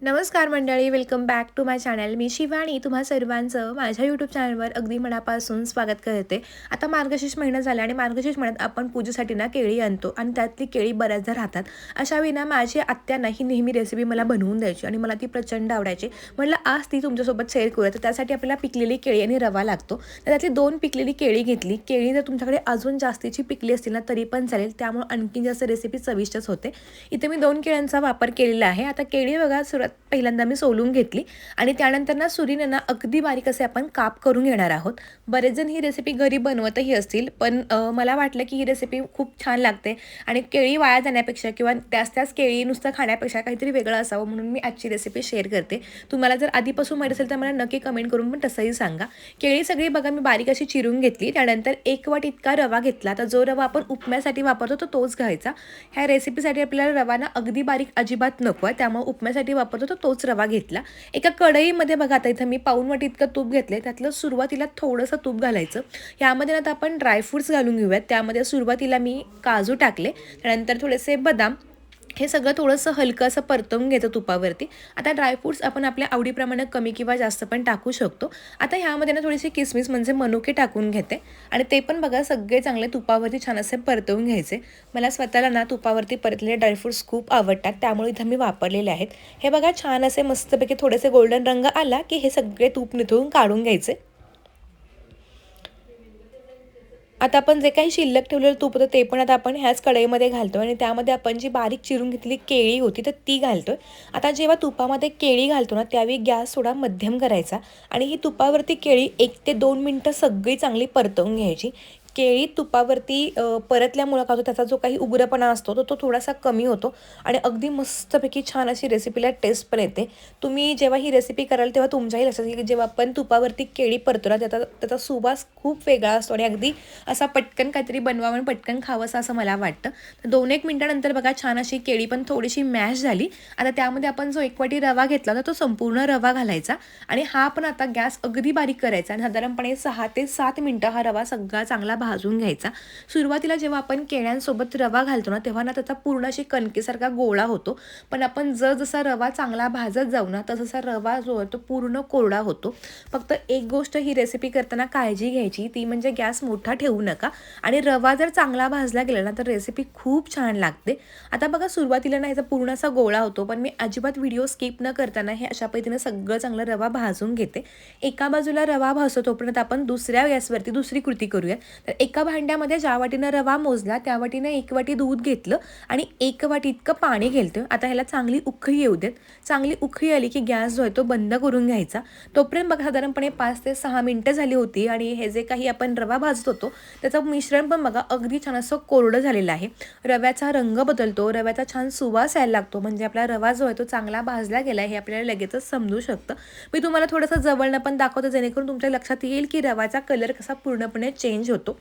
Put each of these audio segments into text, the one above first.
नमस्कार मंडळी, welcome back to my channel. मी शिवानी तुम्हा सर्वांचं माझ्या यूट्यूब चॅनलवर अगदी मनापासून स्वागत करते. आता मार्गशीर्ष महिना झाला आणि मार्गशीर्ष महिन्यात आपण पूजेसाठी ना केळी आणतो आणि त्यातली केळी बऱ्याचदा राहतात. अशा वेळी ना माझी आत्यांना ही नेहमी रेसिपी मला बनवून द्यायची आणि मला ती प्रचंड आवडायची. म्हटलं आज ती तुमच्यासोबत शेअर करूया. तर त्यासाठी आपल्याला पिकलेली केळी आणि रवा लागतो. तर त्यातली 2 पिकलेली केळी घेतली. केळी जर तुमच्याकडे अजून जास्तीची पिकली असतील ना तरी पण चालेल, त्यामुळे आणखीन जास्त रेसिपी चविष्टच होते. इथे मी 2 केळ्यांचा वापर केलेला आहे. आता केळी बघा पहिल्यांदा मी सोलून घेतली आणि त्यानंतर ना सुरीने ना अगदी बारीक असे आपण काप करून घेणार आहोत. बरेच जण ही रेसिपी घरी बनवतही असतील, पण मला वाटलं की ही रेसिपी खूप छान लागते आणि केळी वाया जाण्यापेक्षा किंवा त्याच केळी नुसतं खाण्यापेक्षा काहीतरी वेगळं असावं म्हणून मी आजची रेसिपी शेअर करते. तुम्हाला जर आधीपासून माहीत असेल तर मला नक्की कमेंट करून पण तसंही सांगा. केळी सगळी बघा मी बारीक अशी चिरून घेतली. त्यानंतर 1 वाटी इतका रवा घेतला. तर जो रवा आपण उपम्यासाठी वापरतो तो तोच घ्यायचा. ह्या रेसिपीसाठी आपल्याला रवा ना अगदी बारीक अजिबात नको आहे, त्यामुळे उपम्यासाठी वापरतो तो तोच रवा घेतला. एका कढईमध्ये बघा आता इथं मी पाऊण वाटी इतकं तूप घेतले. त्यातलं सुरुवातीला थोडंसं तूप घालायचं. यामध्ये आता आपण ड्रायफ्रूट्स घालून घेऊयात. त्यामध्ये सुरुवातीला मी काजू टाकले, त्यानंतर थोडेसे बदाम. हे सगळं थोडंसं हलकं असं परतवून घ्यायचं तुपावरती. आता ड्रायफ्रूट्स आपण आपल्या आवडीप्रमाणे कमी किंवा जास्त पण टाकू शकतो. आता ह्यामध्ये ना थोडीशी किसमिस म्हणजे मनुके टाकून घेते आणि ते पण बघा सगळे चांगले तुपावरती छान असे परतवून घ्यायचे. मला स्वतःला ना तुपावरती परतलेले ड्रायफ्रूट्स खूप आवडतात, त्यामुळे इथं मी वापरलेले आहेत. हे बघा छान असे मस्तपैकी थोडेसे गोल्डन रंग आला की हे सगळे तूप निथळून काढून घ्यायचे. आता आपण जे काही शिल्लक ठेवलेलं तूप होतं ते पण आता आपण ह्याच कढईमध्ये घालतो आणि त्यामध्ये आपण जी बारीक चिरून घेतलेली केळी होती तर ती घालतोय. आता जेव्हा तुपामध्ये केळी घालतो ना त्यावेळी गॅस थोडा मध्यम करायचा आणि ही तुपावरती केळी 1 ते 2 मिनटं सगळी चांगली परतवून घ्यायची. केळी तुपावरती परतल्यामुळं का होतं त्याचा जो काही उग्रपणा असतो तो तो थोडासा कमी होतो आणि अगदी मस्तपैकी छान अशी रेसिपीला टेस्ट पण येते. तुम्ही जेव्हा ही रेसिपी कराल तेव्हा तुमच्याही लक्षात येईल की जेव्हा आपण तुपावरती केळी परतो ना त्याचा त्याचा सुवास खूप वेगळा असतो आणि अगदी असा पटकन काहीतरी बनवावं आणि पटकन खावंसं असं मला वाटतं. तर 2-1 मिनिटानंतर बघा छान अशी केळी पण थोडीशी मॅश झाली. आता त्यामध्ये आपण जो 1 वाटी रवा घेतला होता तो संपूर्ण रवा घालायचा आणि हा पण आता गॅस अगदी बारीक करायचा आणि साधारणपणे 6 ते 7 मिनिटं हा रवा सगळा चांगला भाजून घ्यायचा. सुरुवातीला जेव्हा आपण केळ्यांसोबत रवा घालतो ना तेव्हा ना त्याचा पूर्ण अशी कणकेसारखा गोळा होतो, पण आपण जसा रवा चांगला भाजत जाऊ ना तसा रवा जो आहे तो पूर्ण कोरडा होतो. फक्त एक गोष्ट ही रेसिपी करताना काळजी घ्यायची, ती म्हणजे गॅस मोठा ठेवू नका आणि रवा जर चांगला भाजला गेला ना तर रेसिपी खूप छान लागते. आता बघा सुरुवातीला ना याचा पूर्ण असा गोळा होतो, पण मी अजिबात व्हिडिओ स्किप न करताना हे अशा पद्धतीने सगळं चांगलं रवा भाजून घेते. एका बाजूला रवा भाजतो तोपर्यंत आपण दुसऱ्या गॅसवरती दुसरी कृती करूया. तर एका भांड्यामध्ये ज्या वाटीनं रवा मोजला त्या वाटीनं 1 वाटी दूध घेतलं आणि 1 वाटी इतकं पाणी घालतोय. आता ह्याला चांगली उकळी येऊ देत. चांगली उकळी आली की गॅस जो आहे तो बंद करून घ्यायचा. तोपर्यंत बघा साधारणपणे 5 ते 6 मिनिटं झाली होती आणि हे जे काही आपण रवा भाजत होतो त्याचं मिश्रण पण बघा अगदी छान असं कोरडं झालेलं आहे. रव्याचा रंग बदलतो, रव्याचा छान सुवास यायला लागतो, म्हणजे आपला रवा जो आहे तो चांगला भाजला गेला हे आपल्याला लगेचच समजू शकतं. मी तुम्हाला थोडंसं जवळनं पण दाखवतो जेणेकरून तुमच्या लक्षात येईल की रवाचा कलर कसा पूर्णपणे चेंज होतो.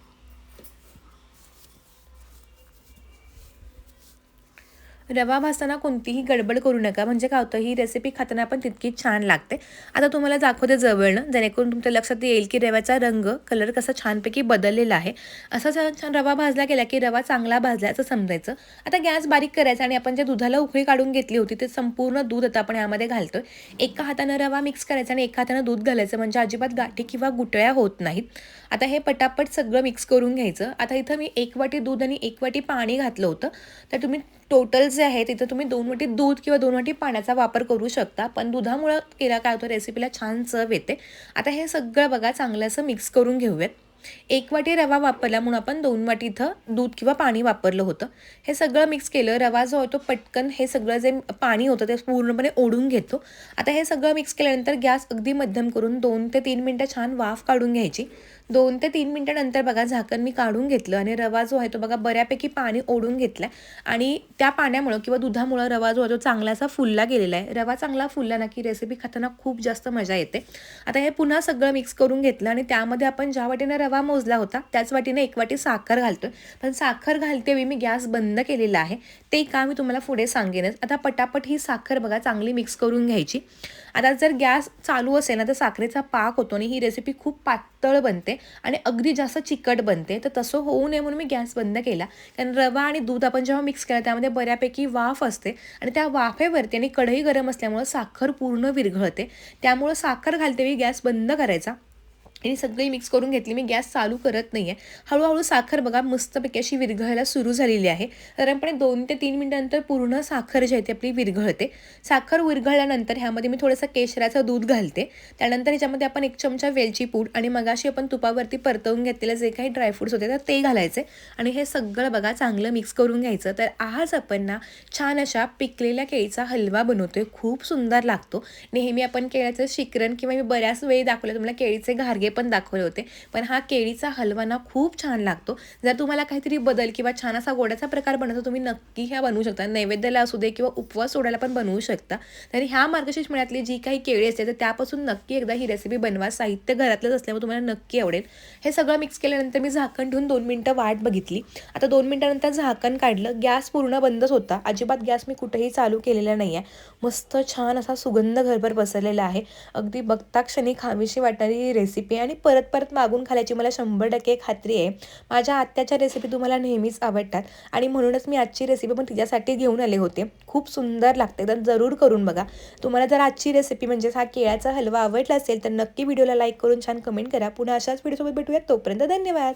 रवा भाजताना कोणतीही गडबड करू नका, म्हणजे काय होतं ही रेसिपी खाताना पण तितकीच छान लागते. आता तुम्हाला दाखवते जवळनं जेणेकरून तुमच्या लक्षात येईल की रव्याचा रंग कलर कसा छानपैकी बदललेला आहे. असा छान छान रवा भाजला गेला की रवा चांगला भाजला असं समजायचं. आता गॅस बारीक करायचा आणि आपण ज्या दुधाला उकळी काढून घेतली होती ते संपूर्ण दूध आता आपण यामध्ये घालतोय. एका हातानं रवा मिक्स करायचा आणि एका हातानं दूध घालायचं, म्हणजे अजिबात गाठी किंवा गुटळ्या होत नाहीत. आता हे पटापट सगळं मिक्स करून घ्यायचं. आता इथं मी 1 वाटी दूध आणि 1 वाटी पाणी घातलं होतं. तर तुम्ही टोटल जे आहे तिथं तुम्ही 2 वाटी दूध किंवा 2 वाटी पाण्याचा वापर करू शकता, पण दुधामुळं केला काय होतं रेसिपीला छान चव येते. आता हे सगळं बघा चांगलं असं मिक्स करून घेऊयात. 1 वाटी रवा वापरला म्हणून आपण 2 वाटी इथं दूध किंवा पाणी वापरलं होतं. हे सगळं मिक्स केलं. रवा जो आहे तो पटकन हे सगळं जे पाणी होतं ते पूर्णपणे ओढून घेतो. आता हे सगळं मिक्स केल्यानंतर गॅस अगदी मध्यम करून 2 ते 3 मिनिटं छान वाफ काढून घ्यायची. 2 ते 3 मिनिटानंतर बघा झाकण मी काढून घेतलं आणि रवा जो आहे तो बघा बऱ्यापैकी पाणी ओढून घेतलं आणि त्या पाण्यामुळं किंवा दुधामुळं रवा जो आहे तो चांगला असा फुलला गेलेला आहे. रवा चांगला फुलला ना की रेसिपी खाताना खूप जास्त मजा येते. आता हे पुन्हा सगळं मिक्स करून घेतलं आणि त्यामध्ये आपण ज्या वाटीनं रवा मोजला होता त्याच वाटीनं 1 वाटी साखर घालतोय. पण साखर घालतेवेळी मी गॅस बंद केलेला आहे, ते का मी तुम्हाला पुढे सांगेनच. आता पटापट ही साखर बघा चांगली मिक्स करून घ्यायची. आता जर गॅस चालू असेल ना तर साखरेचा पाक होतो आणि ही रेसिपी खूप पातळ बनते आणि अगदी जास्त चिकट बनते. तर तसं होऊ नये म्हणून मी गॅस बंद केला. कारण रवा आणि दूध आपण जेव्हा मिक्स केलं त्यामध्ये बऱ्यापैकी वाफ असते आणि त्या वाफेवरती आणि कढई गरम असल्यामुळं साखर पूर्ण विरघळते. त्यामुळं साखर घालतेवेळी गॅस बंद करायचा आणि सगळी मिक्स करून घेतली. मी गॅस चालू करत नाही आहे. हळूहळू साखर बघा मस्तपैकी अशी विरघळायला सुरू झालेली आहे. साधारणपणे 2 ते 3 मिनिटानंतर पूर्ण साखर जी आहे ती आपली विरघळते. साखर विरघळल्यानंतर ह्यामध्ये मी थोडंसं केशराचं दूध घालते. त्यानंतर ह्याच्यामध्ये आपण 1 चमचा वेलची पूड आणि मगाशी आपण तुपावरती परतवून घेतलेले जे काही ड्रायफ्रुट्स होते तर ते घालायचे आणि हे सगळं बघा चांगलं मिक्स करून घ्यायचं. तर आज आपण ना छान अशा पिकलेल्या केळीचा हलवा बनवतोय. खूप सुंदर लागतो. नेहमी आपण केळ्याचं शिकरण किंवा मी बऱ्याच वेळी दाखवलं तुम्हाला केळीचे घारगे पण दाखवले होते, पण हा केळीचा हलवा ना खूप छान लागतो. जर तुम्हाला काहीतरी बदल किंवा छान असा गोडाचा प्रकार बनवतो तुम्ही नक्की ह्या बनवू शकता. नैवेद्याला असू दे किंवा उपवास सोडायला पण बनवू शकता. तर ह्या मार्गशीर्ष महिन्यातली जी काही केळी असते तर त्यापासून नक्की एकदा ही रेसिपी बनवा. साहित्य घरातलंच असल्यामुळे तुम्हाला नक्की आवडेल. हे सगळं मिक्स केल्यानंतर मी झाकण ठेवून 2 मिनिटं वाट बघितली. आता 2 मिनिटानंतर झाकण काढलं. गॅस पूर्ण बंदच होता. अजिबात गॅस मी कुठेही चालू केलेला नाही आहे. मस्त छान असा सुगंध घरभर पसरलेला आहे. अगदी बघता क्षणी खावीशी वाटणारी रेसिपी आणि परत परत मागून खाण्याची मला 100% खात्री आहे. माझ्या आत्याच्या रेसिपी तुम्हाला नेहमीच आवडतात आणि म्हणूनच मी आजची रेसिपी पण तिच्यासाठी घेऊन आले होते. खूप सुंदर लागते, तर जरूर करून बघा. तुम्हाला जर आजची रेसिपी म्हणजेच हा केळ्याचा हलवा आवडला असेल तर नक्की व्हिडिओला लाईक करून छान कमेंट करा. पुन्हा अशाच व्हिडिओसोबत भेटूयात. तोपर्यंत धन्यवाद.